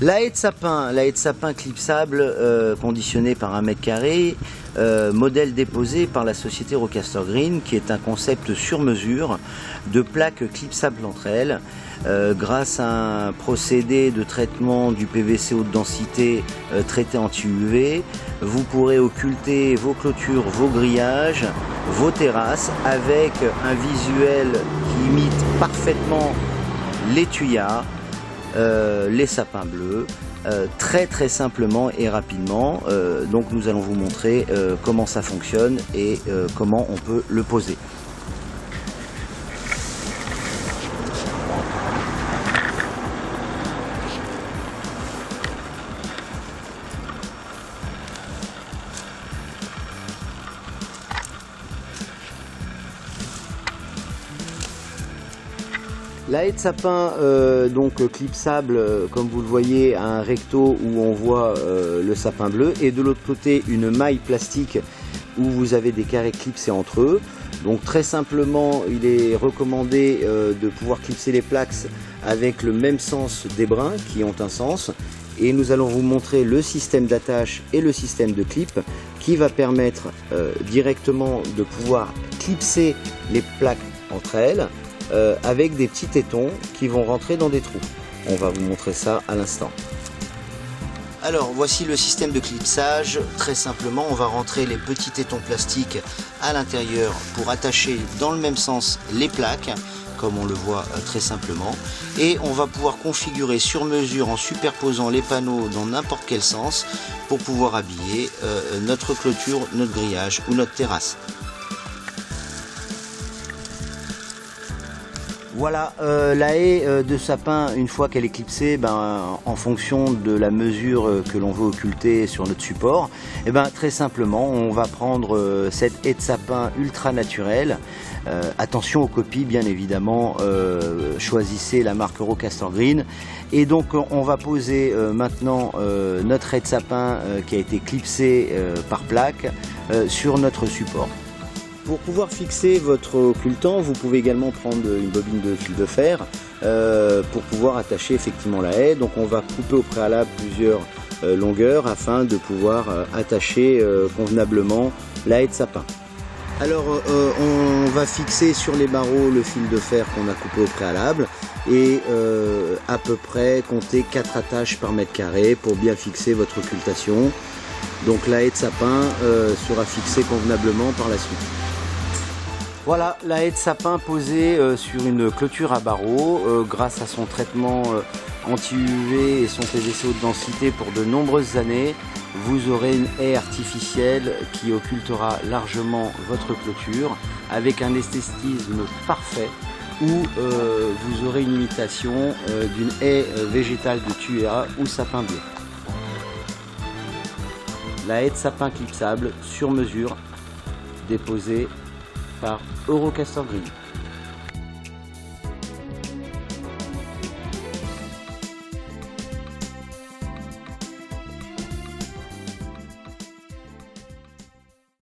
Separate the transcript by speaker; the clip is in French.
Speaker 1: La haie de sapin clipsable conditionnée par 1 mètre carré, modèle déposé par la société Rocaster Green, qui est un concept sur mesure de plaques clipsables entre elles, grâce à un procédé de traitement du PVC haute densité traité anti-UV. Vous pourrez occulter vos clôtures, vos grillages, vos terrasses avec un visuel qui imite parfaitement les tuyas, les sapins bleus, très simplement et rapidement. Donc nous allons vous montrer comment ça fonctionne et comment on peut le poser. La haie de sapin donc clipsable, comme vous le voyez, a un recto où on voit le sapin bleu, et de l'autre côté une maille plastique où vous avez des carrés clipsés entre eux. Donc très simplement, il est recommandé de pouvoir clipser les plaques avec le même sens des brins qui ont un sens, et nous allons vous montrer le système d'attache et le système de clip qui va permettre directement de pouvoir clipser les plaques entre elles, avec des petits tétons qui vont rentrer dans des trous. On va vous montrer ça à l'instant. Alors voici le système de clipsage. Très simplement, on va rentrer les petits tétons plastiques à l'intérieur pour attacher dans le même sens les plaques, comme on le voit très simplement, et on va pouvoir configurer sur mesure en superposant les panneaux dans n'importe quel sens pour pouvoir habiller notre clôture, notre grillage ou notre terrasse. Voilà, la haie de sapin, une fois qu'elle est clipsée, en fonction de la mesure que l'on veut occulter sur notre support, très simplement, on va prendre cette haie de sapin ultra naturelle. Attention aux copies, bien évidemment, choisissez la marque Rocaster Green. Et donc on va poser maintenant notre haie de sapin qui a été clipsée par plaque sur notre support. Pour pouvoir fixer votre occultant, vous pouvez également prendre une bobine de fil de fer pour pouvoir attacher effectivement la haie. Donc on va couper au préalable plusieurs longueurs afin de pouvoir attacher convenablement la haie de sapin. Alors on va fixer sur les barreaux le fil de fer qu'on a coupé au préalable et à peu près compter 4 attaches par mètre carré pour bien fixer votre occultation. Donc la haie de sapin sera fixée convenablement par la suite. Voilà la haie de sapin posée sur une clôture à barreaux grâce à son traitement anti-UV et son PVC haute densité pour de nombreuses années. Vous aurez une haie artificielle qui occultera largement votre clôture avec un esthétisme parfait, où vous aurez une imitation d'une haie végétale de tuya ou sapin bleu. La haie de sapin clipsable sur mesure déposée par Rocaster Green.